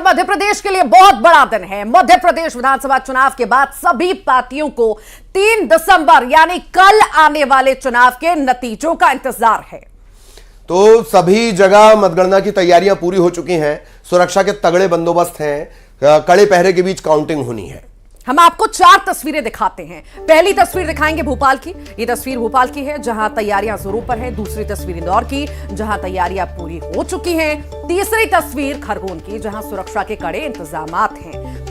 मध्य प्रदेश के लिए बहुत बड़ा दिन है। मध्य प्रदेश विधानसभा चुनाव के बाद सभी पार्टियों को 3 दिसंबर यानी कल आने वाले चुनाव के नतीजों का इंतजार है। तो सभी जगह मतगणना की तैयारियां पूरी हो चुकी हैं, सुरक्षा के तगड़े बंदोबस्त हैं, कड़े पहरे के बीच काउंटिंग होनी है। हम आपको 4 तस्वीरें दिखाते हैं। पहली तस्वीर दिखाएंगे भोपाल की। ये तस्वीर भोपाल की है जहां तैयारियां जोरों पर हैं। दूसरी तस्वीर इंदौर की जहां तैयारियां पूरी हो चुकी हैं। तीसरी तस्वीर खरगोन की जहां सुरक्षा के कड़े इंतजामात हैं।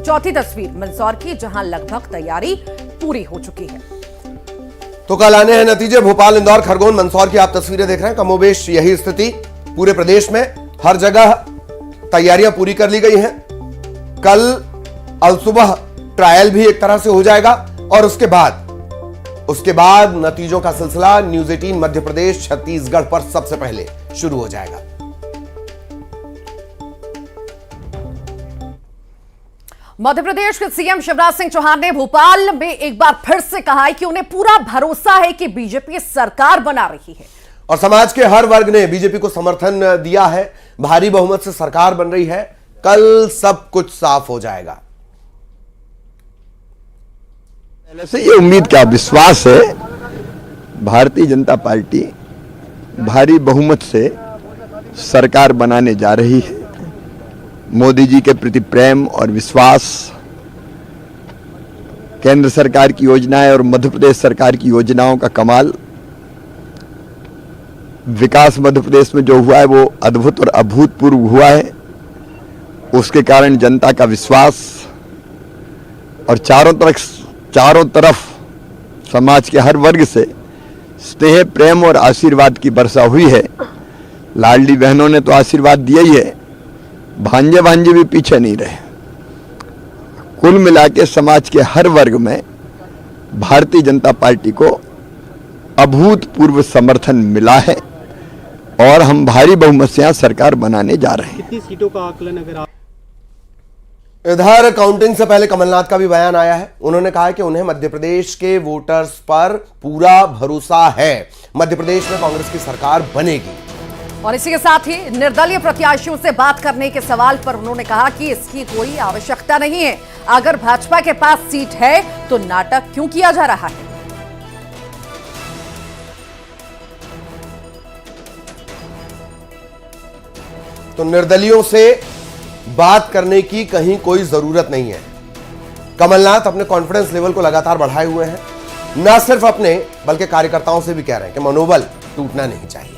चौथी तस्वीर मंदसौर की जहां लगभग तैयारी पूरी हो चुकी है। तो कल आने हैं नतीजे। भोपाल, इंदौर, खरगोन, मंदसौर की आप तस्वीरें देख रहे हैं। कमोबेश यही स्थिति पूरे प्रदेश में, हर जगह तैयारियां पूरी कर ली गई हैं। कल अलसुबह ट्रायल भी एक तरह से हो जाएगा और उसके बाद नतीजों का सिलसिला न्यूज 18 मध्य प्रदेश छत्तीसगढ़ पर सबसे पहले शुरू हो जाएगा। मध्य प्रदेश के सीएम शिवराज सिंह चौहान ने भोपाल में एक बार फिर से कहा है कि उन्हें पूरा भरोसा है कि बीजेपी सरकार बना रही है और समाज के हर वर्ग ने बीजेपी को समर्थन दिया है। भारी बहुमत से सरकार बन रही है। कल सब कुछ साफ हो जाएगा। पहले से ये उम्मीद क्या विश्वास है, भारतीय जनता पार्टी भारी बहुमत से सरकार बनाने जा रही है। मोदी जी के प्रति प्रेम और विश्वास, केंद्र सरकार की योजनाएं और मध्य प्रदेश सरकार की योजनाओं का कमाल, विकास मध्य प्रदेश में जो हुआ है वो अद्भुत और अभूतपूर्व हुआ है। उसके कारण जनता का विश्वास और चारों तरफ समाज के हर वर्ग से स्नेह, प्रेम और आशीर्वाद की वर्षा हुई है। लाडली बहनों ने तो आशीर्वाद दिया ही है, भांजे भी पीछे नहीं रहे। कुल मिला के समाज के हर वर्ग में भारतीय जनता पार्टी को अभूतपूर्व समर्थन मिला है और हम भारी बहुमत से यहाँ सरकार बनाने जा रहे हैं। कितनी सीटों का आकलन अगर आप इधर काउंटिंग से पहले कमलनाथ का भी बयान आया है। उन्होंने कहा कि उन्हें मध्य प्रदेश के वोटर्स पर पूरा भरोसा है। मध्य प्रदेश में कांग्रेस की सरकार बनेगी। और इसी के साथ ही निर्दलीय प्रत्याशियों से बात करने के सवाल पर उन्होंने कहा कि इसकी कोई आवश्यकता नहीं है। अगर भाजपा के पास सीट है तो नाटक क्यों किया जा रहा है। तो निर्दलियों से बात करने की कहीं कोई जरूरत नहीं है। कमलनाथ अपने कॉन्फिडेंस लेवल को लगातार बढ़ाए हुए हैं। न सिर्फ अपने बल्कि कार्यकर्ताओं से भी कह रहे हैं कि मनोबल टूटना नहीं चाहिए।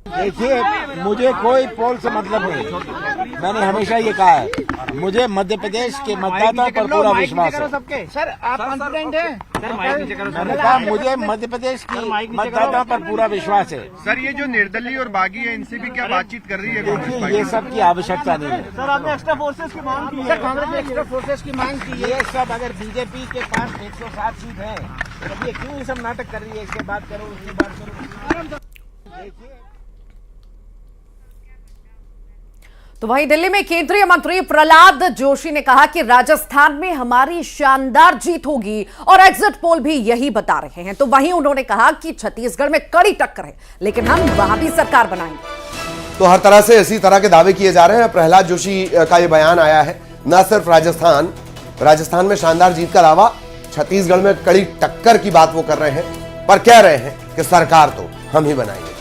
देखिए, मुझे कोई पोल से मतलब नहीं। मैंने हमेशा ये कहा है, मुझे मध्य प्रदेश के मतदाताओं पर पूरा विश्वास है। सर, आप कॉन्फिडेंट हैं? मैंने कहा मुझे मध्य प्रदेश की मतदाताओं पर पूरा विश्वास है। सर, ये जो निर्दलीय और बागी है, इनसे भी क्या बातचीत कर रही है? देखिए, ये सब की आवश्यकता नहीं है। सर, आपने एक्स्ट्रा फोर्सेस की मांग की है। सर, कांग्रेस ने एक्स्ट्रा फोर्सेस की मांग की है। ये सब अगर बीजेपी के पास 107 सीट है तो ये क्यों ये सब नाटक कर रही है? इसके बात करो, उसकी बात करो। तो वहीं दिल्ली में केंद्रीय मंत्री प्रहलाद जोशी ने कहा कि राजस्थान में हमारी शानदार जीत होगी और एग्जिट पोल भी यही बता रहे हैं। तो वहीं उन्होंने कहा कि छत्तीसगढ़ में कड़ी टक्कर है, लेकिन हम वहां भी सरकार बनाएंगे। तो हर तरह से इसी तरह के दावे किए जा रहे हैं। प्रहलाद जोशी का यह बयान आया है। न सिर्फ राजस्थान में शानदार जीत का अलावा छत्तीसगढ़ में कड़ी टक्कर की बात वो कर रहे हैं, पर कह रहे हैं कि सरकार तो हम ही बनाएंगे।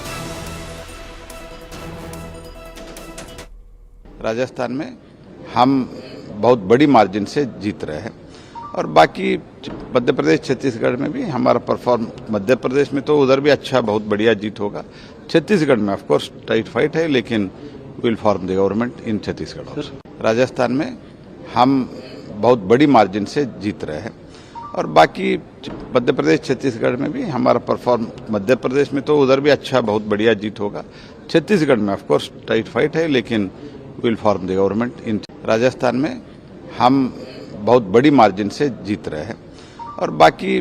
राजस्थान में हम बहुत बड़ी मार्जिन से जीत रहे हैं और बाकी मध्य प्रदेश, छत्तीसगढ़ में भी हमारा परफॉर्म, मध्य प्रदेश में तो उधर भी अच्छा बहुत बढ़िया जीत होगा। छत्तीसगढ़ में ऑफ कोर्स टाइट फाइट है, लेकिन will form the government in Chhattisgarh also. Rajasthan में हम बहुत बड़ी मार्जिन से जीत रहे हैं और बाकी मध्य प्रदेश, छत्तीसगढ़ में भी हमारा परफॉर्म, मध्य प्रदेश में तो उधर भी अच्छा बहुत बढ़िया जीत होगा। छत्तीसगढ़ में ऑफ कोर्स टाइट फाइट है, लेकिन will form the government in. Rajasthan में हम बहुत बड़ी मार्जिन से जीत रहे हैं और बाकी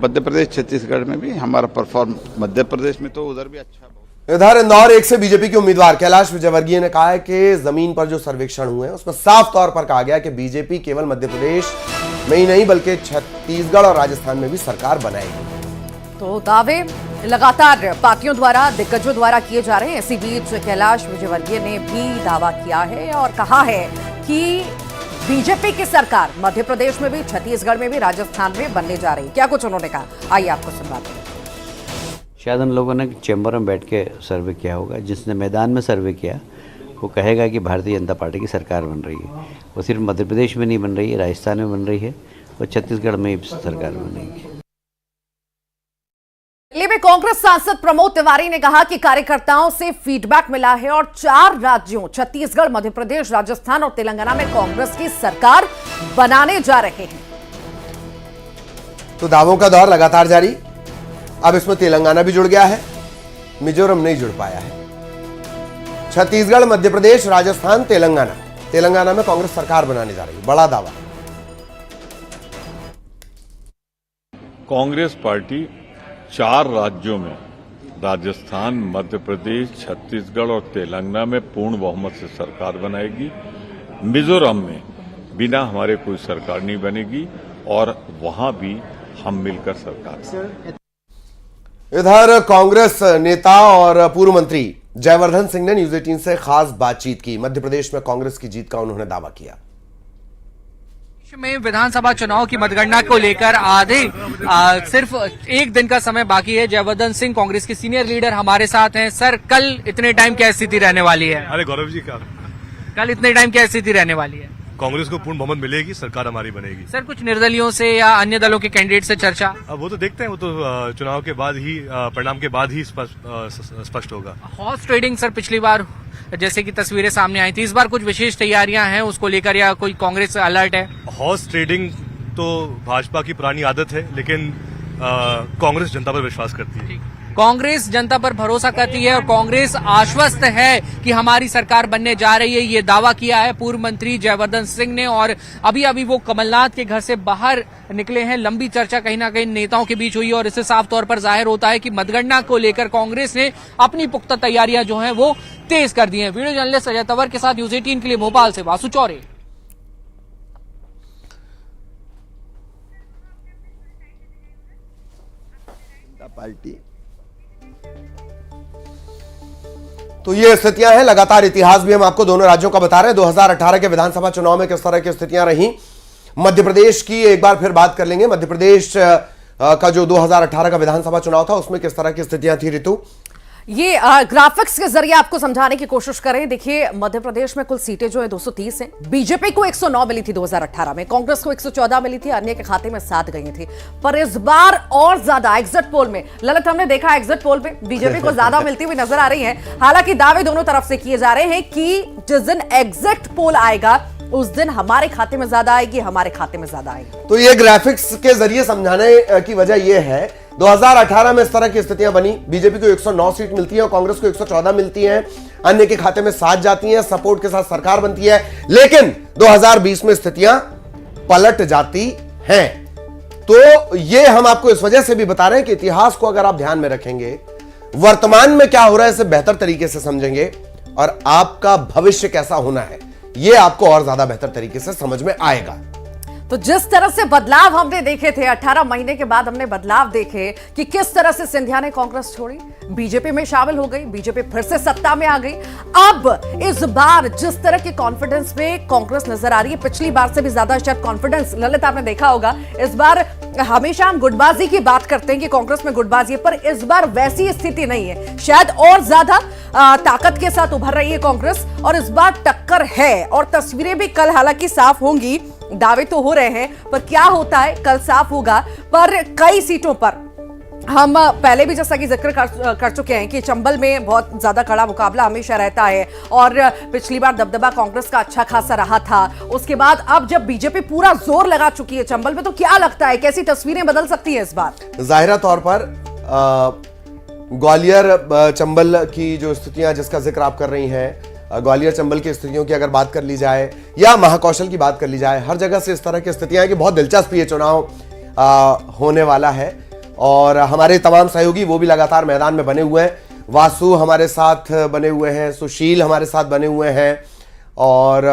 मध्य प्रदेश, छत्तीसगढ़ में भी हमारा परफॉर्म, मध्य प्रदेश में तो उधर भी अच्छा। इधर इंदौर 1 से बीजेपी के उम्मीदवार कैलाश विजयवर्गीय ने कहा है कि जमीन पर जो सर्वेक्षण हुए हैं उसमें साफ तौर पर कहा गया कि बीजेपी केवल मध्य प्रदेश में ही नहीं बल्कि छत्तीसगढ़ और राजस्थान में भी सरकार बनाएगी। तो दावे लगातार पार्टियों द्वारा दिग्गजों द्वारा किए जा रहे हैं। इसी बीच कैलाश विजयवर्गीय ने भी दावा किया है और कहा है कि बीजेपी की सरकार मध्य प्रदेश में भी, छत्तीसगढ़ में भी, राजस्थान में बनने जा रही है। क्या कुछ उन्होंने कहा, आइए आपको सुनवाते हैं। शायद उन लोगों ने चैम्बर में बैठ के सर्वे किया होगा। जिसने मैदान में सर्वे किया वो कहेगा कि भारतीय जनता पार्टी की सरकार बन रही है। वो सिर्फ मध्य प्रदेश में नहीं बन रही है, राजस्थान में बन रही है और छत्तीसगढ़ में भी सरकार बनेगी। दिल्ली में कांग्रेस सांसद प्रमोद तिवारी ने कहा कि कार्यकर्ताओं से फीडबैक मिला है और 4 राज्यों छत्तीसगढ़, मध्य प्रदेश, राजस्थान और तेलंगाना में कांग्रेस की सरकार बनाने जा रहे हैं। तो दावों का दौर लगातार जारी। अब इसमें तेलंगाना भी जुड़ गया है, मिजोरम नहीं जुड़ पाया है। छत्तीसगढ़, मध्य प्रदेश, राजस्थान, तेलंगाना में कांग्रेस सरकार बनाने जा रही है। बड़ा दावा। कांग्रेस पार्टी 4 राज्यों में, राजस्थान, मध्य प्रदेश, छत्तीसगढ़ और तेलंगाना में पूर्ण बहुमत से सरकार बनाएगी। मिजोरम में बिना हमारे कोई सरकार नहीं बनेगी और वहां भी हम मिलकर सरकार। इधर कांग्रेस नेता और पूर्व मंत्री जयवर्धन सिंह ने न्यूज 18 से खास बातचीत की। मध्य प्रदेश में कांग्रेस की जीत का उन्होंने दावा किया। में विधानसभा चुनाव की मतगणना को लेकर सिर्फ 1 दिन का समय बाकी है। जयवर्धन सिंह कांग्रेस के सीनियर लीडर हमारे साथ हैं। सर, कल इतने टाइम क्या स्थिति रहने वाली है? अरे गौरव जी, का कल इतने टाइम क्या स्थिति रहने वाली है? कांग्रेस को पूर्ण बहुमत मिलेगी, सरकार हमारी बनेगी। सर, कुछ निर्दलियों से या अन्य दलों के कैंडिडेट से चर्चा? अब वो तो देखते हैं, वो तो चुनाव के बाद ही, परिणाम के बाद ही स्पष्ट होगा। हॉर्स ट्रेडिंग सर, पिछली बार जैसे कि तस्वीरें सामने आई थी, इस बार कुछ विशेष तैयारियां हैं उसको लेकर या कोई कांग्रेस अलर्ट है? हॉर्स ट्रेडिंग तो भाजपा की पुरानी आदत है, लेकिन कांग्रेस जनता पर विश्वास करती है। कांग्रेस जनता पर भरोसा करती है और कांग्रेस आश्वस्त है कि हमारी सरकार बनने जा रही है। ये दावा किया है पूर्व मंत्री जयवर्धन सिंह ने और अभी वो कमलनाथ के घर से बाहर निकले हैं। लंबी चर्चा कहीं ना कहीं नेताओं के बीच हुई और इससे साफ तौर पर जाहिर होता है कि मतगणना को लेकर कांग्रेस ने अपनी पुख्ता तैयारियां जो हैं वो तेज कर दी हैं। वीडियो जर्नलिस्ट अजय तंवर के साथ न्यूज 18 के लिए भोपाल से वासु चौरे। पार्टी तो ये स्थितियां हैं। लगातार इतिहास भी हम आपको दोनों राज्यों का बता रहे हैं। 2018 के विधानसभा चुनाव में किस तरह की स्थितियां रही। मध्य प्रदेश की एक बार फिर बात कर लेंगे। मध्य प्रदेश का जो 2018 का विधानसभा चुनाव था उसमें किस तरह की स्थितियां थी, ऋतु? ये ग्राफिक्स के जरिए आपको समझाने की कोशिश करें। देखिए, मध्य प्रदेश में कुल सीटें जो है 230 हैं। बीजेपी को 109 मिली थी 2018 में, कांग्रेस को 114 मिली थी, अन्य के खाते में 7 गई थी। पर इस बार और ज्यादा एग्जिट पोल में, ललित, हमने देखा एग्जिट पोल में बीजेपी को ज्यादा मिलती हुई नजर आ रही है। हालांकि दावे दोनों तरफ से किए जा रहे हैं कि जिस दिन एग्जिट पोल आएगा उस दिन हमारे खाते में ज्यादा आएगी, हमारे खाते में ज्यादा आएगी। तो ये ग्राफिक्स के जरिए समझाने की वजह यह है, 2018 में इस तरह की स्थितियां बनी। बीजेपी को 109 सीट मिलती है और कांग्रेस को 114 मिलती हैं, अन्य के खाते में 7 जाती हैं, सपोर्ट के साथ सरकार बनती है। लेकिन 2020 में स्थितियां पलट जाती हैं। तो ये हम आपको इस वजह से भी बता रहे हैं कि इतिहास को अगर आप ध्यान में रखेंगे, वर्तमान में क्या हो रहा है इसे बेहतर तरीके से समझेंगे और आपका भविष्य कैसा होना है ये आपको और ज्यादा बेहतर तरीके से समझ में आएगा। तो जिस तरह से बदलाव हमने देखे थे, 18 महीने के बाद हमने बदलाव देखे कि किस तरह से सिंधिया ने कांग्रेस छोड़ी, बीजेपी में शामिल हो गई, बीजेपी फिर से सत्ता में आ गई। अब इस बार जिस तरह के कॉन्फिडेंस में कांग्रेस नजर आ रही है, पिछली बार से भी ज्यादा शायद कॉन्फिडेंस, ललित आपने देखा होगा, इस बार हमेशा हम गुटबाजी की बात करते हैं कि कांग्रेस में गुटबाजी है, पर इस बार वैसी स्थिति नहीं है। शायद और ज्यादा ताकत के साथ उभर रही है कांग्रेस और इस बार टक्कर है। और तस्वीरें भी कल हालांकि साफ होंगी, दावे तो हो रहे हैं, पर क्या होता है कल साफ होगा। पर कई सीटों पर हम पहले भी जैसा कि जिक्र कर चुके हैं कि चंबल में बहुत ज्यादा कड़ा मुकाबला हमेशा रहता है और पिछली बार दबदबा कांग्रेस का अच्छा खासा रहा था। उसके बाद अब जब बीजेपी पूरा जोर लगा चुकी है चंबल में, तो क्या लगता है कैसी तस्वीरें बदल सकती है इस बार? जाहिरा तौर पर ग्वालियर चंबल की जो स्थितियां जिसका जिक्र आप कर रही हैं, ग्वालियर चंबल की स्थितियों की अगर बात कर ली जाए या महाकौशल की बात कर ली जाए, हर जगह से इस तरह की स्थितियां हैं कि बहुत दिलचस्प ये चुनाव होने वाला है। और हमारे तमाम सहयोगी वो भी लगातार मैदान में बने हुए हैं। वासु हमारे साथ बने हुए हैं, सुशील हमारे साथ बने हुए हैं और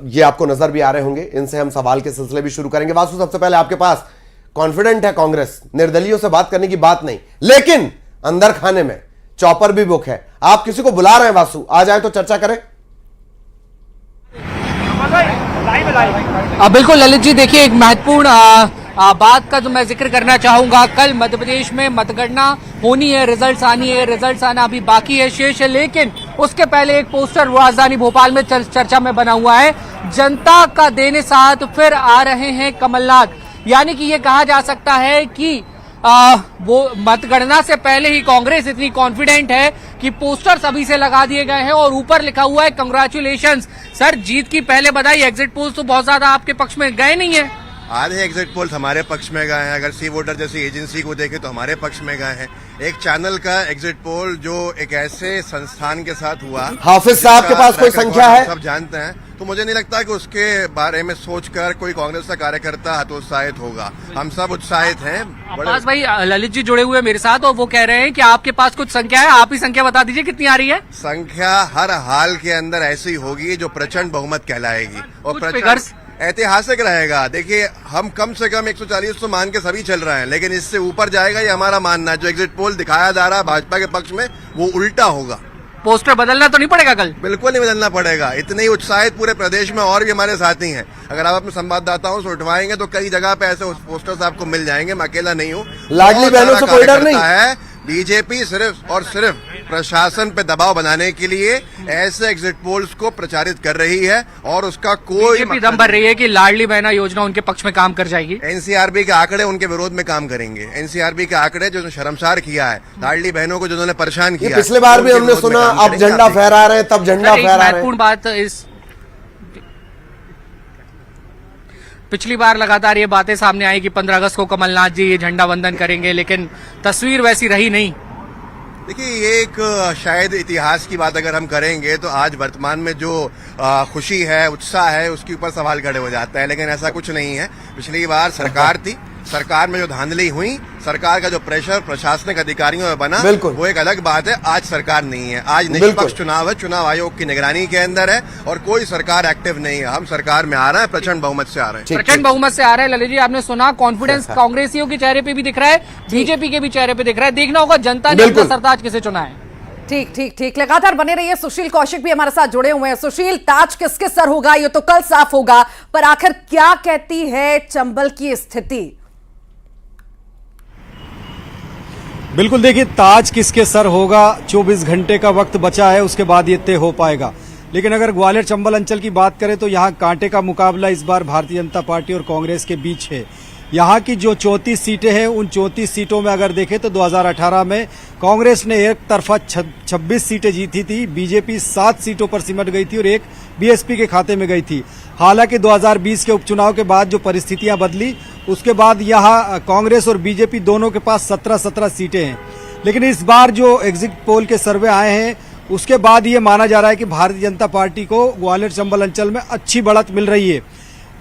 ये आपको नजर भी आ रहे होंगे। इनसे हम सवाल के सिलसिले भी शुरू करेंगे। वासु, सबसे पहले आपके पास कॉन्फिडेंट है कांग्रेस, निर्दलियों से बात करने की बात नहीं, लेकिन अंदर खाने में चौपर भी बुक है। आप किसी को बुला रहे हैं वासु, आ जाए तो चर्चा करें। बिल्कुल ललित जी, देखिए एक महत्वपूर्ण बात का जो मैं जिक्र करना चाहूंगा, कल मध्य प्रदेश में मतगणना होनी है, रिजल्ट्स आना अभी बाकी है, शेष है, लेकिन उसके पहले एक पोस्टर राजधानी भोपाल में चर्चा में बना हुआ है। जनता का देने साथ फिर आ रहे हैं कमलनाथ, यानी कि ये कहा जा सकता है कि वो मतगणना से पहले ही कांग्रेस इतनी कॉन्फिडेंट है कि पोस्टर्स अभी से लगा दिए गए हैं और ऊपर लिखा हुआ है कंग्रेचुलेशंस। सर, जीत की पहले बधाई। एग्जिट पोल्स तो बहुत ज्यादा आपके पक्ष में गए नहीं है। आधे एग्जिट पोल्स हमारे पक्ष में गए हैं, अगर सी वोटर जैसी एजेंसी को देखें तो हमारे पक्ष में गए हैं। एक चैनल का एग्जिट पोल जो एक ऐसे संस्थान के साथ हुआ, हाफिज साहब के पास कोई संख्या है, सब जानते हैं, तो मुझे नहीं लगता कि उसके बारे में सोचकर कोई कांग्रेस का कार्यकर्ता हतोत्साहित होगा। हम सब उत्साहित हैं। अब्बास भाई, ललित जी जुड़े हुए मेरे साथ और वो कह रहे हैं कि आपके पास कुछ संख्या है, आप ही संख्या बता दीजिए कितनी आ रही है। संख्या हर हाल के अंदर ऐसी होगी जो प्रचंड बहुमत कहलाएगी और फिगर्स ऐतिहासिक रहेगा। देखिए, हम कम से कम 140 तो मान के सभी चल रहे हैं, लेकिन इससे ऊपर जाएगा ये हमारा मानना है। जो एग्जिट पोल दिखाया जा रहा है भाजपा के पक्ष में, वो उल्टा होगा। पोस्टर बदलना तो नहीं पड़ेगा कल? बिल्कुल नहीं बदलना पड़ेगा। इतने ही उत्साहित पूरे प्रदेश में और भी हमारे साथी हैं। अगर आप अपने संवाददाताओं से उठवाएंगे तो कई जगह पे ऐसे पोस्टर्स आपको मिल जाएंगे। मैं अकेला नहीं हूँ, लाडली बहनों से कोई डर नहीं है। बीजेपी सिर्फ और सिर्फ प्रशासन पे दबाव बनाने के लिए ऐसे एग्जिट पोल्स को प्रचारित कर रही है और उसका कोई दम भर रही है कि लाडली बहना योजना उनके पक्ष में काम कर जाएगी। एनसीआरबी के आंकड़े उनके विरोध में काम करेंगे। एनसीआरबी के आंकड़े जो शर्मसार किया है, लाडली बहनों को जिन्होंने परेशान किया, पिछले बार भी हमने सुना, अब झंडा फहरा रहे हैं, तब झंडा फहरा रहे हैं। महत्वपूर्ण बात इस पिछली बार लगातार ये बातें सामने आई कि 15 अगस्त को कमलनाथ जी ये झंडा वंदन करेंगे, लेकिन तस्वीर वैसी रही नहीं। देखिए, ये एक शायद इतिहास की बात अगर हम करेंगे तो आज वर्तमान में जो खुशी है, उत्साह है, उसके ऊपर सवाल खड़े हो जाता है, लेकिन ऐसा कुछ नहीं है। पिछली बार सरकार थी, सरकार में जो धांधली हुई, सरकार का जो प्रेशर प्रशासनिक अधिकारियों में बना, वो एक अलग बात है। आज सरकार नहीं है, आज निष्पक्ष चुनाव है, चुनाव आयोग की निगरानी के अंदर है और कोई सरकार एक्टिव नहीं है। हम सरकार में आ रहे हैं, प्रचंड बहुमत से आ रहे हैं। प्रचंड बहुमत से आ रहे हैं। ललित जी, आपने सुना, कॉन्फिडेंस कांग्रेसियों के चेहरे पे भी दिख रहा है, बीजेपी के भी चेहरे पे दिख रहा है। देखना होगा जनता ने अपना सरताज किसे चुना है। ठीक ठीक ठीक, लगातार बने रहिए। सुशील कौशिक भी हमारे साथ जुड़े हुए हैं। सुशील, ताज किसके सर होगा ये तो कल साफ होगा, पर आखिर क्या कहती है चंबल की स्थिति? बिल्कुल, देखिए, ताज किसके सर होगा, 24 घंटे का वक्त बचा है, उसके बाद ये तय हो पाएगा। लेकिन अगर ग्वालियर चंबल अंचल की बात करें तो यहाँ कांटे का मुकाबला इस बार भारतीय जनता पार्टी और कांग्रेस के बीच है। यहाँ की जो 34 सीटें हैं, उन 34 सीटों में अगर देखें तो 2018 में कांग्रेस ने एक तरफा 26 सीटें जीती थी, बीजेपी 7 सीटों पर सिमट गई थी और एक बीएसपी के खाते में गई थी। हालांकि 2020 के उपचुनाव के बाद जो परिस्थितियां बदली, उसके बाद यहाँ कांग्रेस और बीजेपी दोनों के पास 17 सीटें हैं। लेकिन इस बार जो एग्जिट पोल के सर्वे आए हैं, उसके बाद ये माना जा रहा है कि भारतीय जनता पार्टी को ग्वालियर चंबल अंचल में अच्छी बढ़त मिल रही है।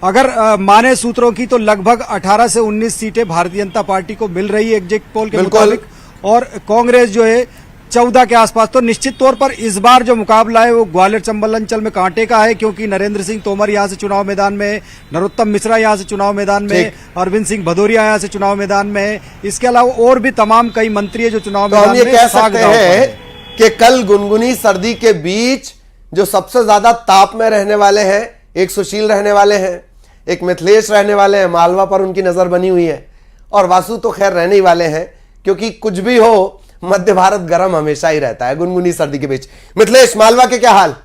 अगर माने सूत्रों की तो लगभग 18 से 19 सीटें भारतीय जनता पार्टी को मिल रही है एग्जिट पोल के मुताबिक, और कांग्रेस जो है 14 के आसपास। तो निश्चित तौर पर इस बार जो मुकाबला है वो ग्वालियर चंबल अंचल में कांटे का है, क्योंकि नरेंद्र सिंह तोमर यहाँ से चुनाव मैदान में है, नरोत्तम मिश्रा यहाँ से चुनाव मैदान में है, अरविंद सिंह भदौरिया यहाँ से चुनाव मैदान में है। इसके अलावा और भी तमाम कई मंत्री है जो चुनाव मैदान में कह सकते हैं कि कल गुनगुनी सर्दी के बीच जो सबसे ज्यादा ताप में रहने वाले हैं, एक सुशील रहने वाले हैं, एक मिथिलेश रहने वाले हैं, मालवा पर उनकी नजर बनी हुई है, और वासु तो खैर रहने ही वाले हैं, क्योंकि कुछ भी हो मध्य भारत गर्म हमेशा ही रहता है गुनगुनी सर्दी के बीच। मिथिलेश, मालवा के क्या हाल?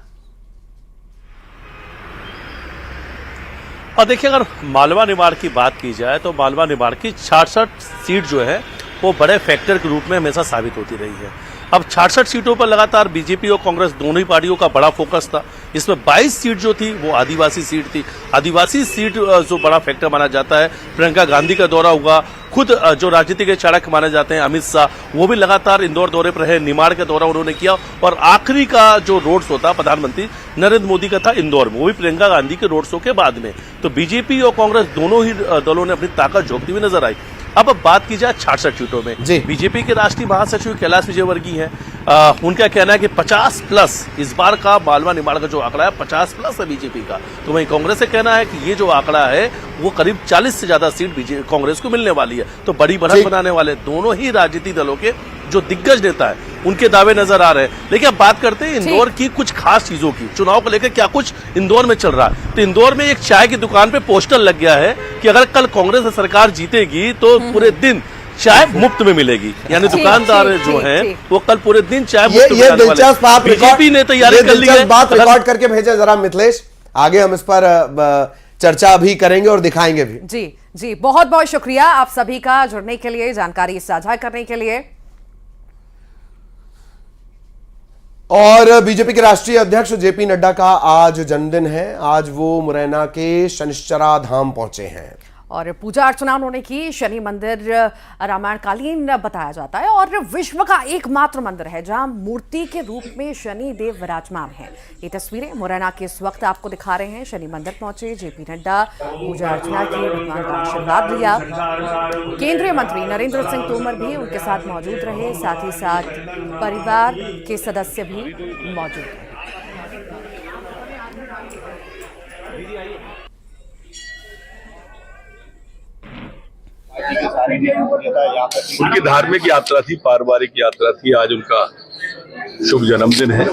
और देखिए, अगर मालवा निमाड़ की बात की जाए तो मालवा निमाड़ की 66 सीट जो है वो बड़े फैक्टर के रूप में हमेशा साबित होती रही है। अब 66 सीटों पर लगातार बीजेपी और कांग्रेस दोनों ही पार्टियों का बड़ा फोकस था। इसमें 22 सीट जो थी वो आदिवासी सीट थी। आदिवासी सीट जो बड़ा फैक्टर माना जाता है, प्रियंका गांधी का दौरा हुआ, खुद जो राजनीति के चाणक्य माने जाते हैं अमित शाह, वो भी लगातार इंदौर दौरे पर रहे, निमाड़ का दौरा उन्होंने किया, और आखिरी का जो रोड शो था प्रधानमंत्री नरेंद्र मोदी का था इंदौर में, वो भी प्रियंका गांधी के रोड शो के बाद में। तो बीजेपी और कांग्रेस दोनों ही दलों ने अपनी ताकत झोंकती हुई नजर आई। अब बात की जाए 66 सीटों में, जी। बीजेपी के राष्ट्रीय महासचिव कैलाश विजयवर्गीय है। उनका कहना है कि 50+ इस बार का मालवा निमाड़ का जो आंकड़ा है 50+ है बीजेपी का। तो वहीं कांग्रेस से कहना है कि ये जो आंकड़ा है वो करीब 40 से ज्यादा सीट कांग्रेस को मिलने वाली है। तो बड़ी बढ़त बनाने वाले दोनों ही राजनीतिक दलों के जो दिग्गज नेता है उनके दावे नजर आ रहे हैं। लेकिन अब बात करते हैं इंदौर की कुछ खास चीजों की। चुनाव को लेकर क्या कुछ इंदौर में चल रहा है। तो इंदौर में एक चाय की दुकान पे पोस्टर लग गया है कि अगर कल कांग्रेस सरकार जीतेगी तो पूरे दिन चाय मुफ्त में मिलेगी। यानी दुकानदार जो हैं वो कल पूरे दिन चाय मुफ्त में मिलने वाले हैं। बीजेपी ने तैयारी कर ली है। बात रिकॉर्ड करके भेजे जरा मिथिलेश, आगे हम इस पर चर्चा भी करेंगे और दिखाएंगे भी। जी जी, बहुत बहुत शुक्रिया आप सभी का जुड़ने के लिए, जानकारी साझा करने के लिए। और बीजेपी के राष्ट्रीय अध्यक्ष जेपी नड्डा का आज जन्मदिन है। आज वो मुरैना के शनिश्चरा धाम पहुंचे हैं और पूजा अर्चना उन्होंने की। शनि मंदिर रामायणकालीन बताया जाता है और विश्व का एकमात्र मंदिर है जहां मूर्ति के रूप में शनि देव विराजमान हैं। ये तस्वीरें मुरैना के इस वक्त आपको दिखा रहे हैं। शनि मंदिर पहुंचे जेपी नड्डा, पूजा अर्चना की, भगवान का आशीर्वाद लिया। केंद्रीय मंत्री नरेंद्र सिंह तोमर भी उनके साथ मौजूद रहे, साथ ही साथ परिवार के सदस्य भी मौजूद रहे। उनकी धार्मिक यात्रा थी, पारिवारिक यात्रा थी। आज उनका शुभ जन्मदिन है।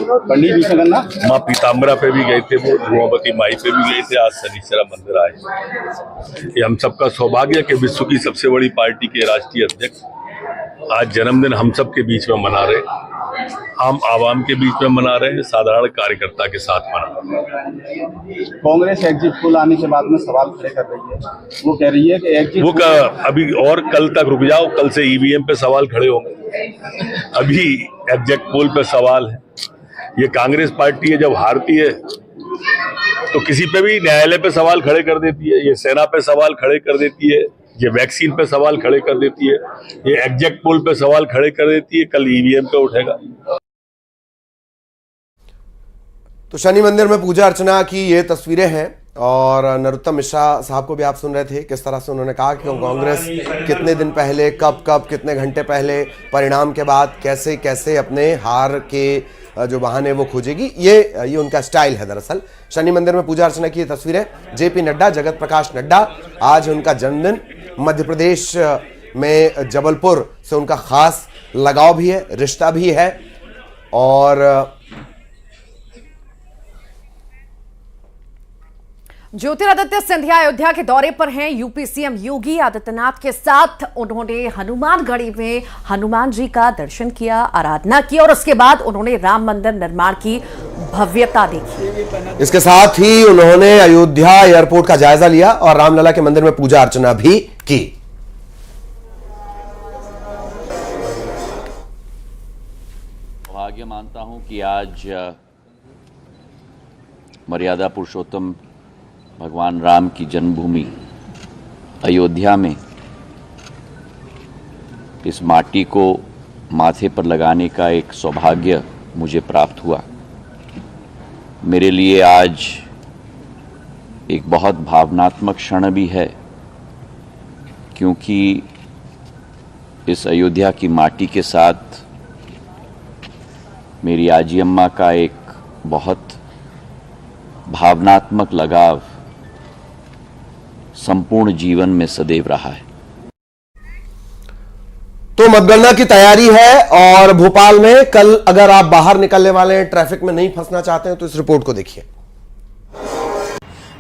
माँ पीताम्बरा पे भी गए थे, वो धुआवती माई पे भी गए थे, आज शनिश्चरा मंदिर आए। ये हम सबका सौभाग्य है कि विश्व की सबसे बड़ी पार्टी के राष्ट्रीय अध्यक्ष आज जन्मदिन हम सब के बीच में मना रहे, आम आवाम के बीच में मना रहे हैं, साधारण कार्यकर्ता के साथ मना रहे हैं। कांग्रेस एग्जिट पोल आने के बाद में सवाल खड़े कर रही है। वो कह रही है कि एग्जिट वो अभी और कल तक रुक जाओ, कल से ईवीएम पे सवाल खड़े होंगे। अभी एग्जिट पोल पे सवाल है। ये कांग्रेस पार्टी है, जब हारती है तो किसी पे भी न्यायालय पे सवाल खड़े कर देती है। ये सेना पे सवाल खड़े कर देती है, ये वैक्सीन पे सवाल खड़े कर देती है, ये एग्जिट पोल पे सवाल खड़े कर देती है, कल ईवीएम पे उठेगा। तो शनि मंदिर में पूजा अर्चना की ये तस्वीरें हैं और नरोत्तम मिश्रा साहब को भी आप सुन रहे थे किस तरह से उन्होंने कहा कि कांग्रेस कितने दिन पहले, कब कितने घंटे पहले, परिणाम के बाद कैसे कैसे अपने हार के जो बहाने वो खोजेगी। ये उनका स्टाइल है। दरअसल शनि मंदिर में पूजा अर्चना की ये तस्वीरें। जेपी नड्डा, जगत प्रकाश नड्डा, आज उनका जन्मदिन। मध्य प्रदेश में जबलपुर से उनका खास लगाव भी है, रिश्ता भी है। और ज्योतिरादित्य सिंधिया अयोध्या के दौरे पर हैं। यूपी सीएम योगी आदित्यनाथ के साथ उन्होंने हनुमानगढ़ी में हनुमान जी का दर्शन किया, आराधना की और उसके बाद उन्होंने राम मंदिर निर्माण की भव्यता देखी। इसके साथ ही उन्होंने अयोध्या एयरपोर्ट का जायजा लिया और रामलला के मंदिर में पूजा अर्चना भी की। भाग्य मानता हूं कि आज मर्यादा पुरुषोत्तम भगवान राम की जन्मभूमि अयोध्या में इस माटी को माथे पर लगाने का एक सौभाग्य मुझे प्राप्त हुआ। मेरे लिए आज एक बहुत भावनात्मक क्षण भी है, क्योंकि इस अयोध्या की माटी के साथ मेरी आजी अम्मा का एक बहुत भावनात्मक लगाव संपूर्ण जीवन में सदैव रहा है। तो मतगणना की तैयारी है और भोपाल में कल अगर आप बाहर निकलने वाले हैं, ट्रैफिक में नहीं फंसना चाहते हैं, तो इस रिपोर्ट को देखिए।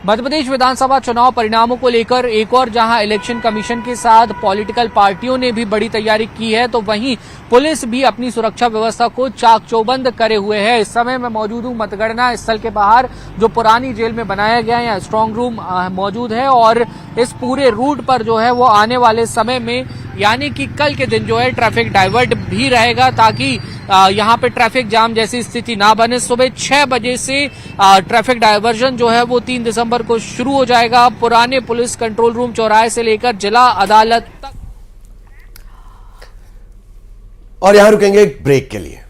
मध्यप्रदेश विधानसभा चुनाव परिणामों को लेकर एक और जहां इलेक्शन कमीशन के साथ पॉलिटिकल पार्टियों ने भी बड़ी तैयारी की है, तो वहीं पुलिस भी अपनी सुरक्षा व्यवस्था को चाक चौबंद करे हुए है। इस समय मैं मौजूद हूं मतगणना स्थल के बाहर, जो पुरानी जेल में बनाया गया है। यहाँ स्ट्रांग रूम मौजूद है और इस पूरे रूट पर जो है वो आने वाले समय में, यानी कि कल के दिन जो है ट्रैफिक डाइवर्ट भी रहेगा, ताकि यहाँ पे ट्रैफिक जाम जैसी स्थिति ना बने। सुबह 6 बजे से ट्रैफिक डाइवर्जन जो है वो 3 दिसंबर को शुरू हो जाएगा। पुराने पुलिस कंट्रोल रूम चौराहे से लेकर जिला अदालत तक। और यहां रुकेंगे एक ब्रेक के लिए।